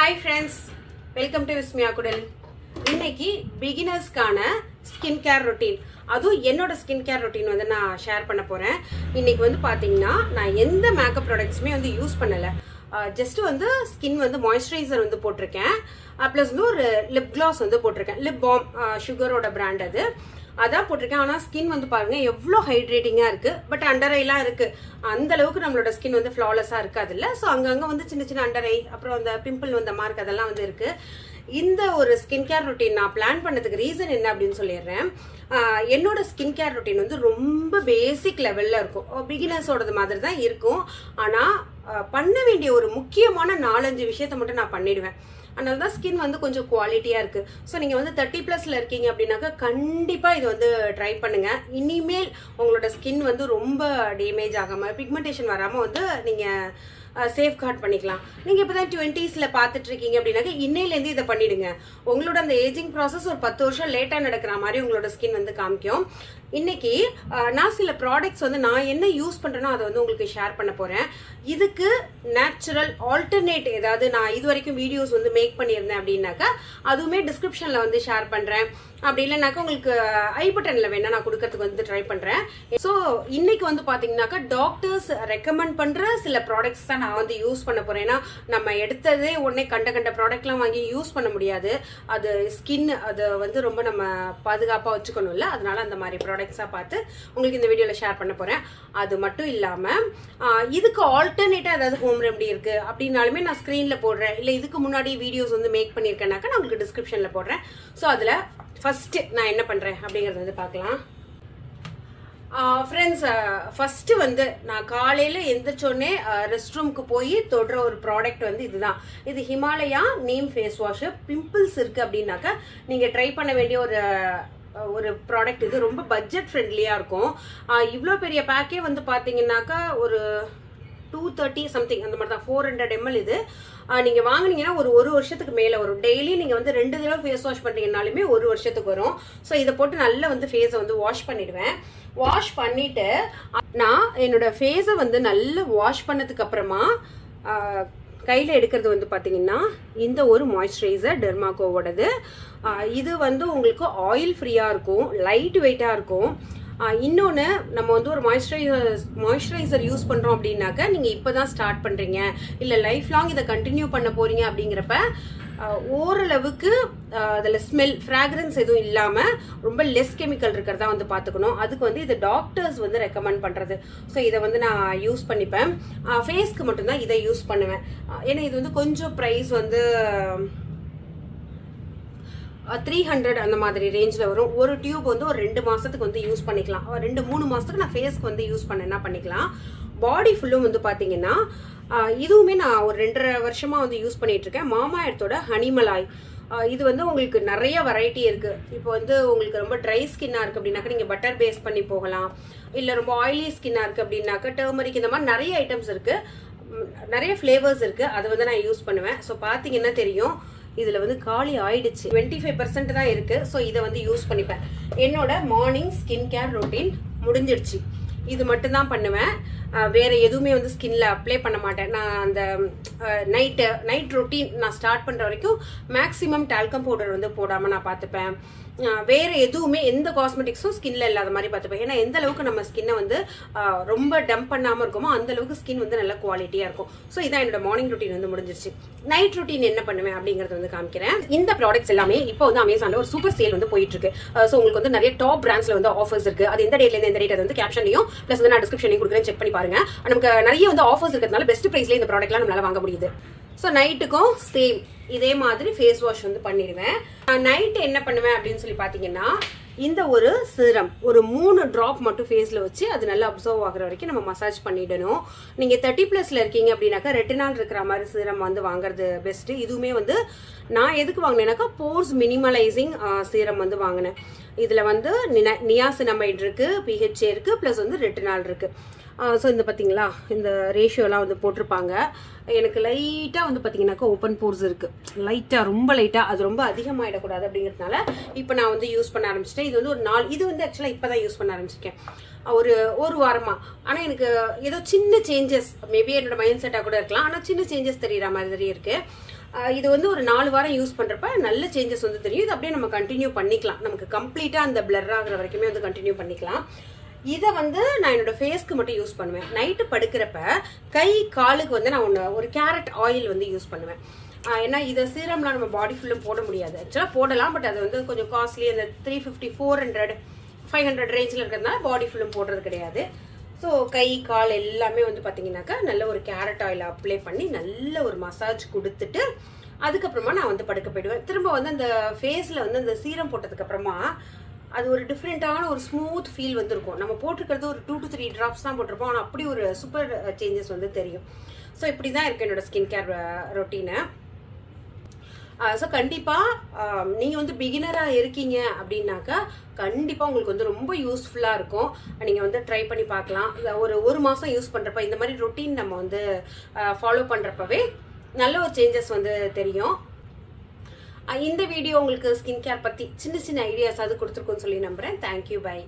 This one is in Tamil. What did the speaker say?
Hi friends, welcome to Vismya Kudal. இன்னைக்கு beginnersக்கான ஸ்கின் கேர் ரொட்டீன், அதுவும் என்னோட ஸ்கின் கேர் ரொட்டீன் வந்து நான் ஷேர் பண்ண போறேன். இன்னைக்கு வந்து பாத்தீங்கன்னா நான் எந்த மேக்கப் ப்ராடக்ட்ஸுமே வந்து யூஸ் பண்ணல. ஜஸ்ட் வந்து ஸ்கின் வந்து மாய்ஸ்சரைசர் வந்து போட்டிருக்கேன். ப்ளஸ் வந்து ஒரு லிப் கிளாஸ் வந்து போட்டிருக்கேன். லிப் பாம் சுகரோட பிராண்ட் அது. அதான் போட்டிருக்கேன். ஆனால் ஸ்கின் வந்து பாருங்க எவ்வளோ ஹைட்ரேட்டிங்காக இருக்கு. பட் அண்டர் ஐலாம் இருக்கு. அந்த அளவுக்கு நம்மளோட ஸ்கின் வந்து ஃப்ளாலெஸ்ஸாக இருக்காது இல்லை. ஸோ அங்கங்கே வந்து சின்ன சின்ன அண்டர் ஐ, அப்புறம் அந்த பிம்பிள் வந்த மார்க் அதெல்லாம் வந்து இருக்கு. இந்த ஒரு ஸ்கின் கேர் ரொட்டீன் நான் பிளான் பண்ணதுக்கு ரீசன் என்ன அப்படின்னு சொல்லிடுறேன். என்னோட ஸ்கின் கேர் ரொட்டீன் வந்து ரொம்ப பேசிக் லெவல்ல இருக்கும். பிகினர்ஸோடது மாதிரி தான் இருக்கும். ஆனால் பண்ண வேண்டிய ஒரு முக்கியமான 4-5 விஷயத்த மட்டும் நான் பண்ணிடுவேன். அதனால தான் ஸ்கின் வந்து கொஞ்சம் குவாலிட்டியாக இருக்குது. ஸோ நீங்கள் வந்து 30+ இருக்கீங்க அப்படின்னாக்கா கண்டிப்பாக இது வந்து ட்ரை பண்ணுங்கள். இனிமேல் உங்களோட ஸ்கின் வந்து ரொம்ப டேமேஜ் ஆகாமல், பிக்மெண்டேஷன் வராமல் வந்து நீங்கள் சேஃப்கார்ட் பண்ணிக்கலாம். நீங்கள் இப்போ தான் 20s பார்த்துட்டு இருக்கீங்க அப்படின்னாக்கா இன்னையிலேருந்து இதை பண்ணிடுங்க. உங்களோட அந்த ஏஜிங் ப்ராசஸ் ஒரு 10 வருஷம் லேட்டாக நடக்கிற மாதிரி உங்களோட ஸ்கின் வந்து காமிக்கும். இன்னைக்கு நான் சில ப்ராடக்ட்ஸ் வந்து நான் என்ன யூஸ் பண்றேனோ அதை வந்து உங்களுக்கு ஷேர் பண்ண போறேன். இதுக்கு நேச்சுரல் ஆல்டர்னேட் ஏதாவது நான் இது வரைக்கும் வீடியோஸ் வந்து மேக் பண்ணியிருந்தேன் அப்படின்னாக்கா அதுவுமே டிஸ்கிரிப்ஷன்ல வந்து ஷேர் பண்றேன். அப்படி இல்லைனாக்கா உங்களுக்கு ஐ பட்டன்ல வேணா நான் கொடுக்கறதுக்கு வந்து ட்ரை பண்றேன். ஸோ இன்னைக்கு வந்து பாத்தீங்கன்னாக்கா டாக்டர்ஸ் ரெக்கமெண்ட் பண்ற சில ப்ராடக்ட்ஸ் தான் நான் வந்து யூஸ் பண்ண போறேன். ஏன்னா நம்ம எடுத்ததே உடனே கண்ட ப்ராடக்ட்லாம் வாங்கி யூஸ் பண்ண முடியாது. அது ஸ்கின் அது வந்து ரொம்ப நம்ம பாதுகாப்பா வச்சுக்கணும்ல. அதனால அந்த மாதிரி ப்ராடக்ட்ஸா பார்த்து உங்களுக்கு இந்த வீடியோல ஷேர் பண்ண போறேன். அது மட்டும் இல்லாம இதுக்கு ஆல்டர்னேட்டா ஏதாவது ஹோம் ரெமெடி இருக்கு அப்படின்னாலுமே நான் ஸ்கிரீன்ல போடுறேன். இல்ல இதுக்கு முன்னாடி வீடியோஸ் வந்து மேக் பண்ணிருக்கேன்னாக்கா நான் உங்களுக்கு டிஸ்கிரிப்ஷன்ல போடுறேன். ஸோ அதுல ஃபர்ஸ்ட் நான் என்ன பண்றேன் அப்படிங்கறது வந்து பார்க்கலாம். ஃப்ரெண்ட்ஸ், ஃபர்ஸ்ட் வந்து நான் காலையில எந்திரிச்சோடனே ரெஸ்ட் ரூமுக்கு போய் தொடுற ஒரு ப்ராடக்ட் வந்து இதுதான். இது Himalaya neem face wash. Pimples இருக்கு அப்படின்னாக்கா நீங்க ட்ரை பண்ண வேண்டிய ஒரு ப்ராடக்ட். இது ரொம்ப பட்ஜெட் ஃப்ரெண்ட்லியா இருக்கும். இவ்வளோ பெரிய பேக்கே வந்து பாத்தீங்கன்னாக்கா ஒரு 230 சம்திங் அந்த மாதிரி தான். 400 ml இது. நீங்க வாங்கினீங்கன்னா ஒரு வருஷத்துக்கு மேல வரும். டெய்லி நீங்க வந்து 2 தடவை ஃபேஸ் வாஷ் பண்றீங்கனாலுமே 1 வருஷத்துக்கு வரும். ஸோ இதை போட்டு நல்லா வந்து ஃபேஸை வந்து வாஷ் பண்ணிடுவேன். வாஷ் பண்ணிட்டு நான் என்னோட ஃபேஸை வந்து நல்லா வாஷ் பண்ணதுக்கு அப்புறமா கையில் எடுக்கிறது வந்து பார்த்தீங்கன்னா இந்த ஒரு மாய்ஸ்சரைசர் டெர்மாகோவோடது. இது வந்து உங்களுக்கு ஆயில் ஃப்ரீயாக இருக்கும், லைட் வெயிட்டாக இருக்கும். இன்னொன்று, நம்ம வந்து ஒரு மாய்ஸ்சரைசர் யூஸ் பண்ணுறோம் அப்படின்னாக்க நீங்கள் இப்போ தான் ஸ்டார்ட் பண்ணுறீங்க, இல்லை லைஃப் லாங் இதை கண்டினியூ பண்ண போறீங்க அப்படிங்கிறப்ப ஓரளவுக்கு அதில் ஸ்மெல், ஃப்ராக்ரன்ஸ் எதுவும் இல்லாமல் ரொம்ப லெஸ் கெமிக்கல் இருக்கிறதா வந்து பார்த்துக்கணும். அதுக்கு வந்து இது டாக்டர்ஸ் வந்து ரெக்கமெண்ட் பண்ணுறது. ஸோ இதை வந்து நான் யூஸ் பண்ணிப்பேன். ஃபேஸ்க்கு மட்டும்தான் இதை யூஸ் பண்ணுவேன். ஏன்னா இது வந்து கொஞ்சம் ப்ரைஸ் வந்து 300 அந்த மாதிரி ரேஞ்சில் வரும். ஒரு டியூப் வந்து ஒரு 2 மாதத்துக்கு வந்து யூஸ் பண்ணிக்கலாம். 2-3 மாதத்துக்கு நான் ஃபேஸ்க்கு வந்து யூஸ் பண்ணேன்னா பண்ணிக்கலாம். பாடி ஃபுல்லும் வந்து பார்த்தீங்கன்னா இதுவுமே நான் ஒரு 2.5 வருஷமாக வந்து யூஸ் பண்ணிட்டு இருக்கேன். மாமா எர்த்தோட ஹனிமலாய். இது வந்து உங்களுக்கு நிறைய வெரைட்டி இருக்கு. இப்போ வந்து உங்களுக்கு ரொம்ப ட்ரை ஸ்கின்னா இருக்கு அப்படின்னாக்கா நீங்க பட்டர் பேஸ் பண்ணி போகலாம். இல்லை ரொம்ப ஆயிலி ஸ்கின்னா இருக்கு அப்படின்னாக்கா டர்மரிக், இந்த மாதிரி நிறைய ஐட்டம்ஸ் இருக்கு, நிறைய ஃபிளேவர்ஸ் இருக்கு. அதை வந்து நான் யூஸ் பண்ணுவேன். ஸோ பார்த்தீங்கன்னா தெரியும் இதுல வந்து காலி ஆயிடுச்சு. 25% தான் இருக்கு. ஸோ இதை வந்து யூஸ் பண்ணிப்பேன். என்னோட மார்னிங் ஸ்கின் கேர் ரொட்டீன் முடிஞ்சிடுச்சு. இது மட்டும் தான் பண்ணுவேன். வேற எதுவுமே வந்து ஸ்கின்ல அப்ளை பண்ண மாட்டேன். நான் அந்த நைட் ரொட்டீன் நான் ஸ்டார்ட் பண்ற வரைக்கும் மேக்ஸிமம் டால்கம் பவுடர் வந்து போடாம நான் பார்த்துப்பேன். வேற எதுவுமே எந்த காஸ்மெட்டிக்ஸும் ஸ்கின்ல இல்லாத மாதிரி பார்த்துப்பேன். ஏன்னா எந்த அளவுக்கு நம்ம ஸ்கின்னை வந்து ரொம்ப டம்ப் பண்ணாம இருக்குமோ அந்த அளவுக்கு ஸ்கின் வந்து நல்ல குவாலிட்டியா இருக்கும். ஸோ இதான் என்னோட மார்னிங் ரொட்டீன் வந்து முடிஞ்சிருச்சு. நைட் ரொட்டீன் என்ன பண்ணுவேன் அப்படிங்கறது வந்து காமிக்கிறேன். இந்த ப்ராடக்ட்ஸ் எல்லாமே இப்போ வந்து அமேசான்ல ஒரு சூப்பர் சேல் வந்து போயிட்டு இருக்கு. ஸோ உங்களுக்கு வந்து நிறைய டாப் பிராண்ட்ஸ்ல வந்து ஆஃபர்ஸ் இருக்கு. அது எந்த டேட்ல இருந்து எந்த டேட் அது வந்து கேப்ஷன்லையும் பிளஸ் வந்து நான் டிஸ்கிரிப்ஷன்லையும் கொடுக்குறேன், செக் பண்ணி பாருங்க. நமக்கு நிறைய வந்து ஆஃபர்ஸ் இருக்கிறதுனால பெஸ்ட் பிரைஸ்ல இந்த ப்ராடக்ட்லாம் நம்மளால வாங்க முடியுது. ஸோ நைட்டுக்கும் சேம் இதே மாதிரி ஃபேஸ் வாஷ் வந்து பண்ணிடுவேன். நைட்டு என்ன பண்ணுவேன் அப்படின்னு சொல்லி பார்த்தீங்கன்னா இந்த ஒரு சீரம் ஒரு 3 டிராப் மட்டும் ஃபேஸில் வச்சு அது நல்லா அப்சர்வ் ஆகிற வரைக்கும் நம்ம மசாஜ் பண்ணிடணும். நீங்கள் 30+ இருக்கீங்க அப்படின்னாக்கா ரெட்டினால் இருக்கிற மாதிரி சீரம் வந்து வாங்குறது பெஸ்ட். இதுவுமே வந்து நான் எதுக்கு வாங்கினேன்னாக்கா போர்ஸ் மினிமலைசிங் சீரம் வந்து வாங்கினேன். இதில் வந்து நியாசினமைட் இருக்கு, PHA இருக்கு, ப்ளஸ் வந்து ரெட்டினால் இருக்கு. ஸோ இந்த பார்த்தீங்களா இந்த ரேஷியோலாம் வந்து போட்டிருப்பாங்க. எனக்கு லைட்டாக வந்து பார்த்தீங்கன்னாக்கா ஓப்பன் போர்ஸ் இருக்குது, லைட்டாக ரொம்ப லைட்டாக, அது ரொம்ப அதிகமாகிடக்கூடாது அப்படிங்கிறதுனால இப்போ நான் வந்து யூஸ் பண்ண ஆரம்பிச்சிட்டேன். இது வந்து ஒரு 4, இது வந்து ஆக்சுவலாக இப்போ தான் யூஸ் பண்ண ஆரம்பிச்சிருக்கேன் ஒரு வாரமாக. ஆனால் எனக்கு ஏதோ சின்ன சேஞ்சஸ், மேபி என்னோட மைண்ட் செட்டாக கூட இருக்கலாம், ஆனால் சின்ன சேஞ்சஸ் தெரிகிற மாதிரி இருக்குது. இது வந்து ஒரு 4 வாரம் யூஸ் பண்ணுறப்ப நல்ல சேஞ்சஸ் வந்து தெரியும். இது அப்படியே நம்ம கண்டினியூ பண்ணிக்கலாம், நமக்கு கம்ப்ளீட்டாக அந்த பிளர் ஆகிற வரைக்குமே வந்து கண்டினியூ பண்ணிக்கலாம். இதை வந்து நான் என்னோட ஃபேஸ்க்கு மட்டும் யூஸ் பண்ணுவேன். நைட்டு படுக்கிறப்ப கை காலுக்கு வந்து நான் ஒரு கேரட் ஆயில் வந்து யூஸ் பண்ணுவேன். ஏன்னா இதை சீரம்லாம் நம்ம பாடி ஃபுல்லும் போட முடியாது, ஆக்சுவலாக போடலாம், பட் அது வந்து கொஞ்சம் காஸ்ட்லி. அந்த 350, 400, 500 ரேஞ்சில் இருக்கிறதுனால பாடி ஃபுல்லும் போடுறது கிடையாது. ஸோ கை கால் எல்லாமே வந்து பார்த்தீங்கன்னாக்கா நல்ல ஒரு கேரட் ஆயில் அப்ளை பண்ணி நல்ல ஒரு மசாஜ் கொடுத்துட்டு அதுக்கப்புறமா நான் வந்து படுக்க போயிடுவேன். திரும்ப வந்து அந்த ஃபேஸில் வந்து அந்த சீரம் போட்டதுக்கப்புறமா அது ஒரு டிஃப்ரெண்ட்டான ஒரு ஸ்மூத் ஃபீல் வந்துருக்கும். நம்ம போட்டிருக்கிறது ஒரு 2 to 3 ட்ராப்ஸ் தான் போட்டிருப்போம், ஆனால் அப்படி ஒரு சூப்பர் சேஞ்சஸ் வந்து தெரியும். ஸோ இப்படி தான் இருக்குது என்னோட ஸ்கின் கேர் ரொட்டீனை. ஸோ கண்டிப்பாக நீங்கள் வந்து பிகினராக இருக்கீங்க அப்படின்னாக்கா கண்டிப்பாக உங்களுக்கு வந்து ரொம்ப யூஸ்ஃபுல்லாக இருக்கும். நீங்கள் வந்து ட்ரை பண்ணி பார்க்கலாம். ஒரு மாதம் யூஸ் பண்ணுறப்ப இந்த மாதிரி ரொட்டீன் நம்ம வந்து ஃபாலோ பண்ணுறப்பவே நல்ல ஒரு சேஞ்சஸ் வந்து தெரியும். இந்த வீடியோ உங்களுக்கு ஸ்கின் கேர் பற்றி சின்ன சின்ன ஐடியாஸ் அது கொடுத்துருக்குன்னு சொல்லி நம்புகிறேன். Thank you, by.